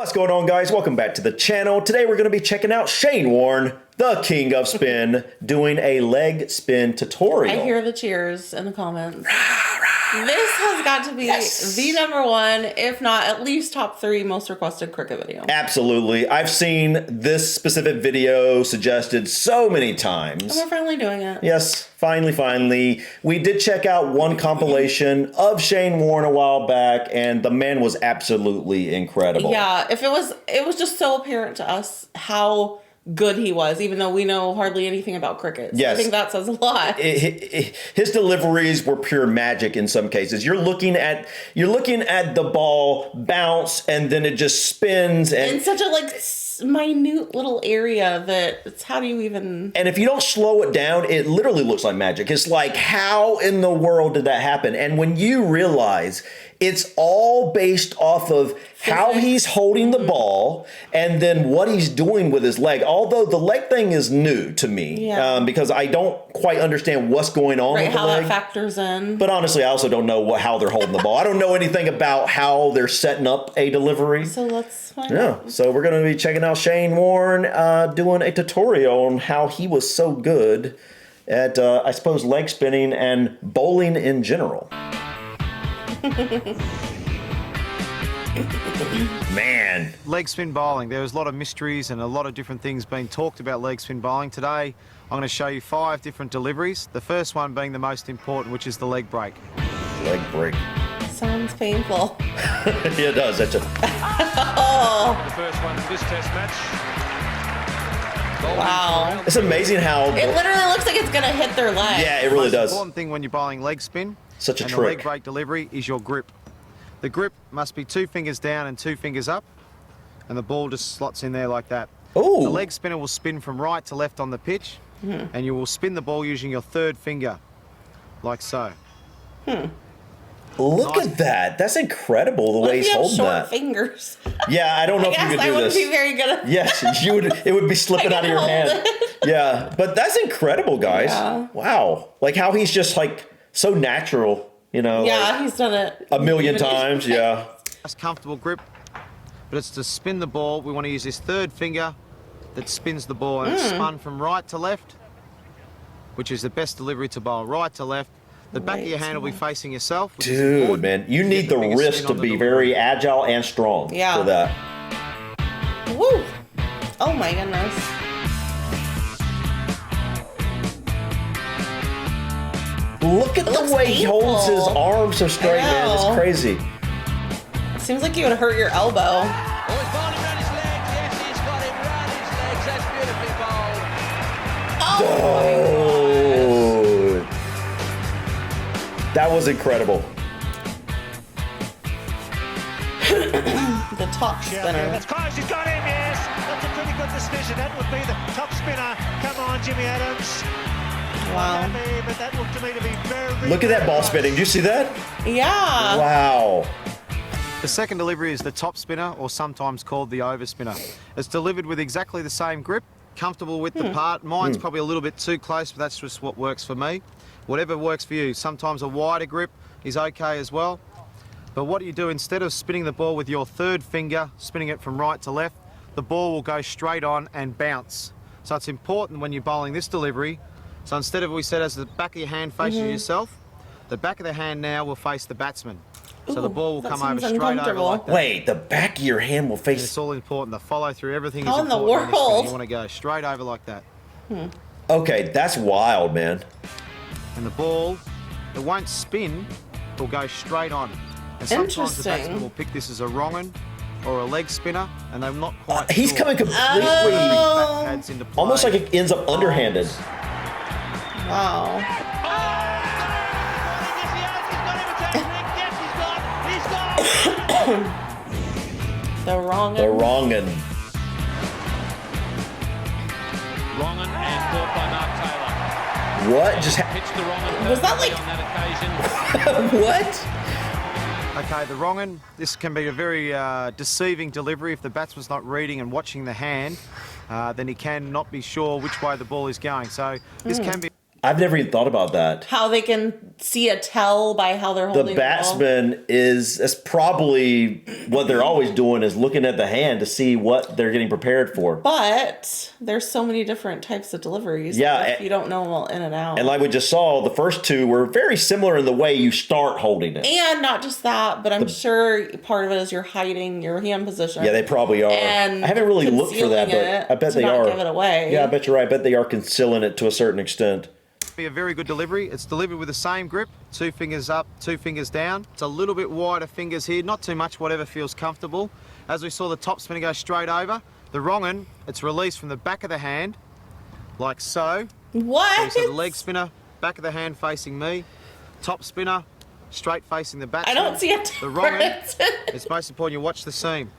What's going on, guys? Welcome back to the channel. Today we're going to be checking out Shane Warne, the king of spin, doing a leg spin tutorial. I hear the cheers in the comments. This has got to be the number one, if not at least top 3 most requested cricket video. Absolutely. I've seen this specific video suggested so many times. And we're finally doing it. Yes, finally. We did check out one compilation of Shane Warne a while back, and the man was absolutely incredible. Yeah, it was just so apparent to us how good he was, even though we know hardly anything about cricket. So yes. I think that says a lot. His deliveries were pure magic in some cases. You're looking at the ball bounce, and then it just spins, and in such a minute little area that it's how do you even... And if you don't slow it down, it literally looks like magic. It's like, how in the world did that happen? And when you realize it's all based off of how he's holding the ball and then what he's doing with his leg. Although the leg thing is new to me, because I don't quite understand what's going on with the how leg. that factors in. But honestly, I also don't know how they're holding the ball. I don't know anything about how they're setting up a delivery. So let's find out. So we're going to be checking out Shane Warne doing a tutorial on how he was so good at, I suppose, leg spinning and bowling in general. Man. Leg spin bowling. There was a lot of mysteries and a lot of different things being talked about leg spin bowling. Today, I'm going to show you 5 different deliveries. The first one being the most important, which is the leg break. Leg break. Sounds painful. Yeah, it does. That's a... Oh. The first one in this test match. Wow. It's amazing how... It literally looks like it's going to hit their leg. Yeah, it really does. The important thing when you're bowling leg spin Such a and trick. the leg break delivery is your grip. The grip must be 2 fingers down and 2 fingers up, and the ball just slots in there like that. Ooh. The leg spinner will spin from right to left on the pitch, and you will spin the ball using your 3rd finger, like so. Look at that. That's incredible, the way he's holding short that. fingers. Yeah, I don't know if you could do this. I wouldn't be very good at Yes, you would. It would be slipping out of your hand. Yeah, but that's incredible, guys. Yeah. Wow. Like how he's just like so natural, you know. Yeah, like he's done it a million times, yeah. That's comfortable grip, but it's to spin the ball. We want to use this 3rd finger that spins the ball, and it's spun from right to left, which is the best delivery to bowl. Right to left. The back of your hand will be facing yourself. Dude, man, you need the wrist to be very agile and strong for that. Woo! Oh my goodness. Look at the way he holds his arms so straight, man. It's crazy. Seems like you would hurt your elbow. Oh, he's bowling around his legs. Yes, he's got him around his legs. That's beautifully bowled. Oh, that was incredible. The top spinner. That's close, he's got him, yes. That's a pretty good decision. That would be the top spinner. Come on, Jimmy Adams. Wow. But that looked to me to be very... Look at that ball spinning. Do you see that? Yeah. Wow. The second delivery is the top spinner, or sometimes called the over spinner. It's delivered with exactly the same grip, comfortable with the part. Mine's probably a little bit too close, but that's just what works for me. Whatever works for you. Sometimes a wider grip is okay as well. But what do you do? Instead of spinning the ball with your 3rd finger, spinning it from right to left, the ball will go straight on and bounce. So it's important when you're bowling this delivery. So instead of, we said, as the back of your hand faces yourself, the back of the hand now will face the batsman. So the ball will come over straight over like that. Wait, the back of your hand will face... It's all important. The follow through, everything How is in the important. world? You want to go straight over like that. Okay, that's wild, man. And the ball, it won't spin, it'll go straight on. And sometimes the batsman will pick this as a wrong un or a leg spinner, and they're not quite He's sure. coming completely... Back pads into play. Almost like it ends up underhanded. Wow. The wrong The wrong un. Wrong un and caught by Mark Taylor. What? Just Pitched the wrong un Was that like... on that occasion. What? Okay, the wrong un, this can be a very deceiving delivery. If the batsman's not reading and watching the hand, then he can not be sure which way the ball is going. So this can be... I've never even thought about that. How they can see a tell by how they're holding The the ball. batsman that's probably what they're always doing is looking at the hand to see what they're getting prepared for. But there's so many different types of deliveries. Yeah, If you don't know them all in and out. And like we just saw, the first two were very similar in the way you start holding it. And not just that, but I'm sure part of it is you're hiding your hand position. Yeah, they probably are. And I haven't really looked for that, but I bet they are. Give it away. Yeah, I bet you're right. I bet they are concealing it to a certain extent. Be a very good delivery. It's delivered with the same grip, 2 fingers up, 2 fingers down. It's a little bit wider fingers here, not too much, whatever feels comfortable. As we saw the top spinner go straight over, the wrong one, it's released from the back of the hand, like so. What? So you see the leg spinner, back of the hand facing me, top spinner, straight facing the batsman. I don't see a difference. The wrong one, it's most important you watch the seam.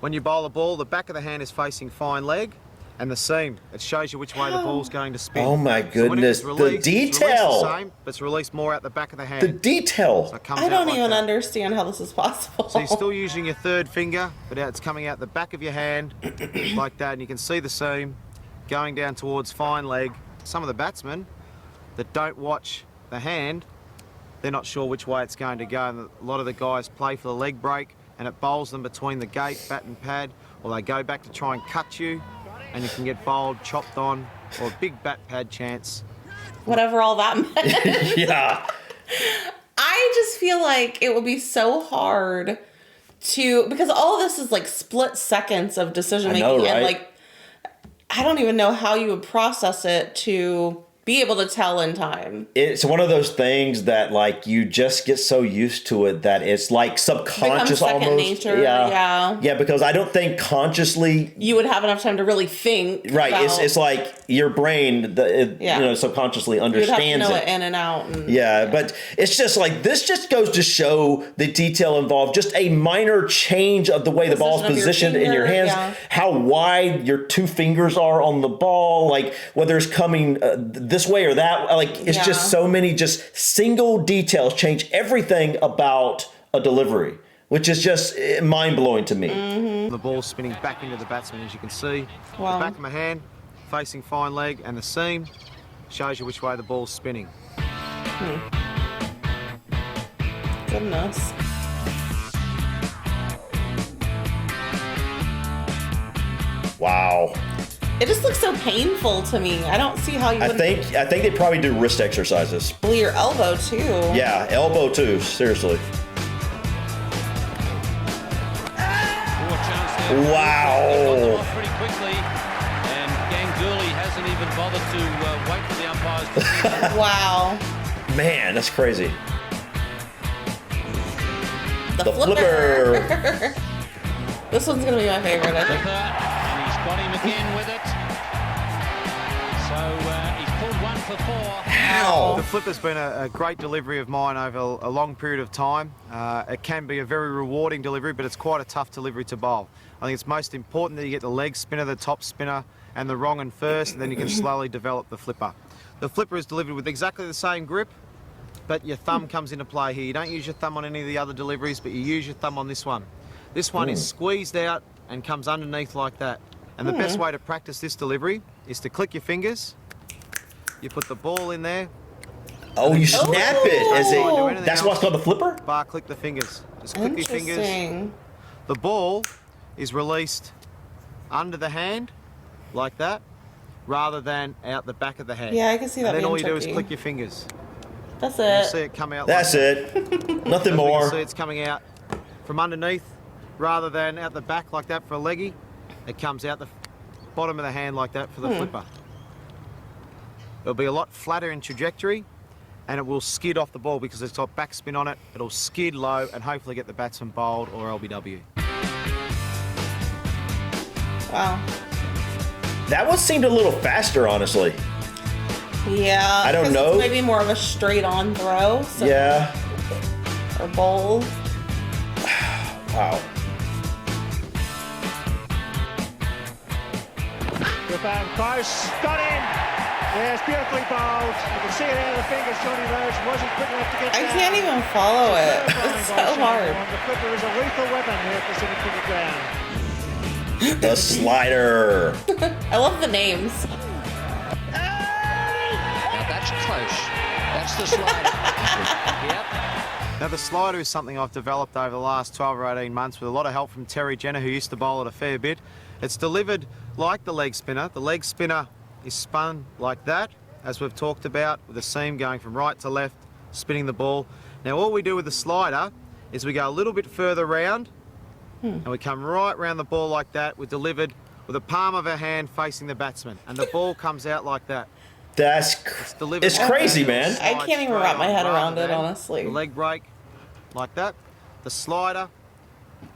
When you bowl a ball, the back of the hand is facing fine leg, and the seam. It shows you which way the ball's going to spin. Oh my So when it's goodness, released, the it's released detail. the same, but it's released more out the back of the hand. The detail. So it comes I out don't like even that. understand how this is possible. So you're still using your third finger, but it's coming out the back of your hand like that, and you can see the seam going down towards fine leg. Some of the batsmen that don't watch the hand, they're not sure which way it's going to go, and a lot of the guys play for the leg break, and it bowls them between the gate, bat and pad, or they go back to try and cut you, and you can get bowled, chopped on, or a big bat pad chance. Whatever all that meant. Yeah. I just feel like it would be so hard to, because all this is like split seconds of decision making, I know, right? and like I don't even know how you would process it to be able to tell in time. It's one of those things that like you just get so used to it that it's like subconscious Becomes second almost. nature, yeah. Yeah, because I don't think consciously. You would have enough time to really think. Right, about, it's like your brain, subconsciously you'd have to understands know it. it in and out. And, Yeah, but it's just like this just goes to show the detail involved. Just a minor change of the way the ball's Position of your positioned in your finger, hands, yeah. how wide your 2 fingers are on the ball, like whether it's coming this way or that. Like it's just so many just single details change everything about a delivery, which is just mind blowing to me. Mm-hmm. The ball's spinning back into the batsman, as you can see. Wow. The back of my hand facing fine leg, and the seam shows you which way the ball's spinning. Goodness. Wow. It just looks so painful to me. I don't see how you I would think they probably do wrist exercises. pull your elbow too. Yeah, elbow too. Seriously. Wow. Off pretty quickly, and Ganguly hasn't even bothered to wait for the umpires to see that. Wow. Man, that's crazy. The flipper. This one's gonna be my favorite, I think. And he's got him again with it. So he's pulled 1 for 4. How? The flipper's been a great delivery of mine over a long period of time. It can be a very rewarding delivery, but it's quite a tough delivery to bowl. I think it's most important that you get the leg spinner, the top spinner, and the wrong one first, and then you can slowly develop the flipper. The flipper is delivered with exactly the same grip, but your thumb comes into play here. You don't use your thumb on any of the other deliveries, but you use your thumb on this one. This one is squeezed out and comes underneath like that. And the best way to practice this delivery is to click your fingers. You put the ball in there. Oh, you snap it as Don't do anything that's else. what's called the flipper? Bar click the fingers. Just click your fingers. Interesting. The ball is released under the hand, like that, rather than out the back of the hand. Yeah, I can see that And then being all you do is tricky. click your fingers. That's You'll it. see it come out. That's like it. Nothing As we can see more. it's coming out from underneath, rather than out the back like that for a leggy. It comes out the bottom of the hand like that for the flipper. It'll be a lot flatter in trajectory, and it will skid off the ball because it's got backspin on it. It'll skid low and hopefully get the batsman bowled or LBW. Wow. That one seemed a little faster, honestly. Yeah. I don't 'cause know. It's maybe more of a straight-on throw. So, Yeah. Or bowl. Wow. Rebound close, got in. Yes, beautifully bowled. You can see it out of the fingers. Johnny Rose wasn't quick enough to get I down. can't even follow it. It's so Shane hard. Warne. The flipper is a lethal weapon here at Pacific Cricket Ground. The slider. I love the names. Now that That's close. That's the slider. Yep. Now, the slider is something I've developed over the last 12 or 18 months with a lot of help from Terry Jenner, who used to bowl it a fair bit. It's delivered like the leg spinner. The leg spinner is spun like that, as we've talked about, with the seam going from right to left, spinning the ball. Now, all we do with the slider is we go a little bit further round, and we come right round the ball like that. We're delivered with the palm of our hand facing the batsman, and the ball comes out like that. It's crazy, man. I can't even wrap my head around it, honestly. The leg break like that. The slider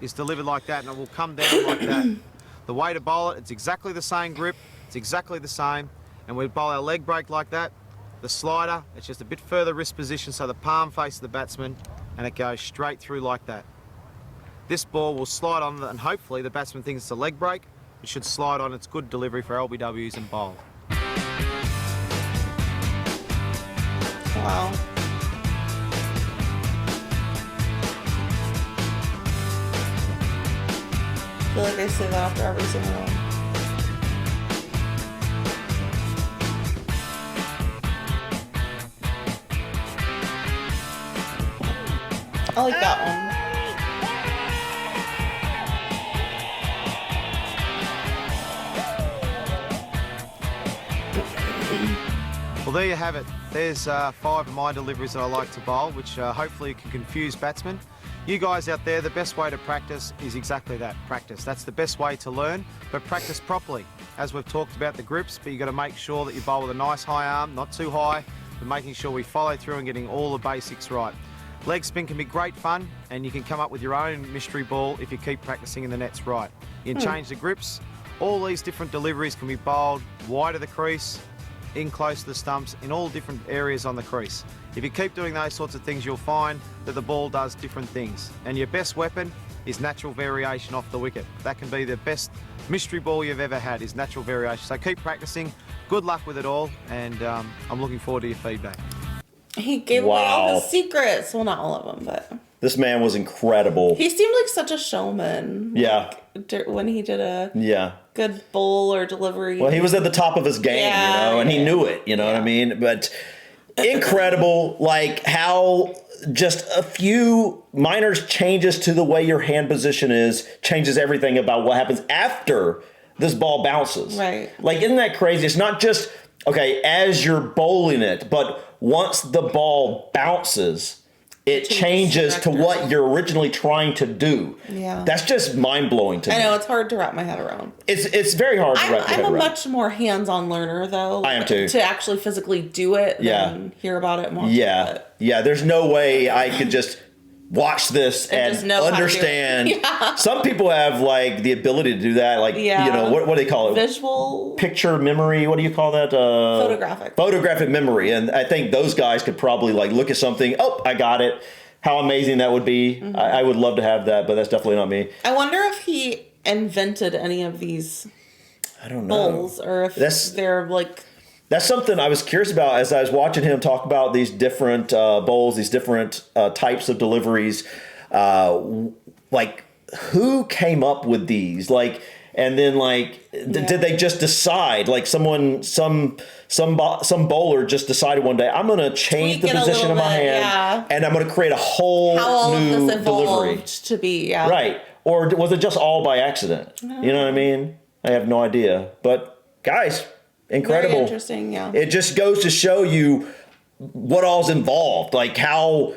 is delivered like that, and it will come down like that. The way to bowl it, it's exactly the same grip. It's exactly the same. And we bowl our leg break like that. The slider, it's just a bit further wrist position, so the palm faces the batsman, and it goes straight through like that. This ball will slide on, and hopefully the batsman thinks it's a leg break. It should slide on. It's good delivery for LBWs and bowl. Wow. I feel like I say that after every single one. I like that one. Well, there you have it. There's 5 of my deliveries that I like to bowl, which hopefully can confuse batsmen. You guys out there, the best way to practice is exactly that, practice. That's the best way to learn, but practice properly. As we've talked about the grips, but you've got to make sure that you bowl with a nice high arm, not too high, but making sure we follow through and getting all the basics right. Leg spin can be great fun, and you can come up with your own mystery ball if you keep practicing in the nets right. You can change the grips. All these different deliveries can be bowled wide of the crease, in close to the stumps, in all different areas on the crease. If you keep doing those sorts of things, you'll find that the ball does different things. And your best weapon is natural variation off the wicket. That can be the best mystery ball you've ever had, is natural variation. So keep practicing. Good luck with it all, and I'm looking forward to your feedback. He gave away all his secrets. Well, not all of them, but This man was incredible. he seemed like such a showman. Yeah. Like, when he did a Yeah. good bowl or delivery. Well, he was at the top of his game, Yeah, you know, and he yeah. knew it, you know what I mean? But incredible, like how just a few minor changes to the way your hand position is changes everything about what happens after this ball bounces. Right. Like, isn't that crazy? It's not just, okay, as you're bowling it, but once the ball bounces, it changes to what you're originally trying to do. Yeah. That's just mind-blowing to me. I know, it's hard to wrap my head around. It's very hard to wrap your head I'm a around. much more hands-on learner, though. I am too. To actually physically do it than hear about it more. Yeah. But Yeah, there's no way I could just watch this and just know how to do it. understand. Yeah. Some people have like the ability to do that, like you know, what do they call it? Visual Picture memory. What do you call that? Photographic memory. And I think those guys could probably like look at something. Oh, I got it. How amazing that would be. Mm-hmm. I would love to have that, but that's definitely not me. I wonder if he invented any of these I don't know. bowls, or if That's- they're like. That's something I was curious about as I was watching him talk about these different bowls, these different types of deliveries. Like, who came up with these? Like, and then like, did they just decide? Like, some bowler just decided one day, I'm going to change the Tweak it a position of my little bit, hand, and I'm going to create a whole How all of new this evolved delivery. to be, Right? Or was it just all by accident? You know what I mean? I have no idea. But guys, incredible. Very interesting, yeah. It just goes to show you what all's involved, like how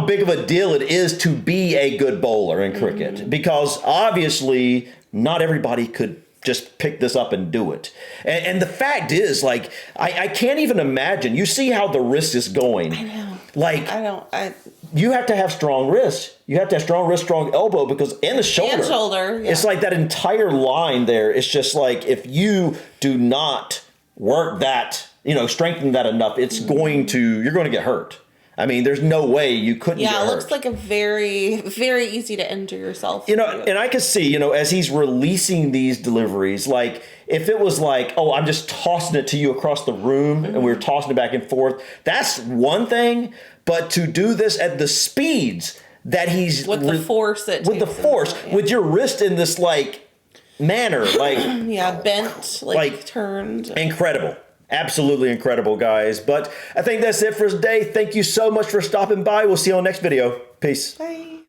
big of a deal it is to be a good bowler in cricket, because obviously not everybody could just pick this up and do it. And the fact is, like, I can't even imagine. You see how the wrist is going. I know. Like, you have to have strong wrist. You have to have strong wrist, strong elbow, because and the shoulder. And shoulder, yeah. It's like that entire line there. It's just like, if you do not work that, strengthen that enough, it's you're going to get hurt. I mean, there's no way you couldn't get hurt. Yeah, it looks like a very, very easy to injure yourself. And I can see, as he's releasing these deliveries, like, if it was like, oh, I'm just tossing it to you across the room and we're tossing it back and forth, that's one thing. But to do this at the speeds that he's... With the force it With the takes force, into it, yeah. with your wrist in this, like, manner, like... Yeah, bent, like turned. Incredible. Absolutely incredible, guys. But I think that's it for today. Thank you so much for stopping by. We'll see you on the next video. Peace. Bye.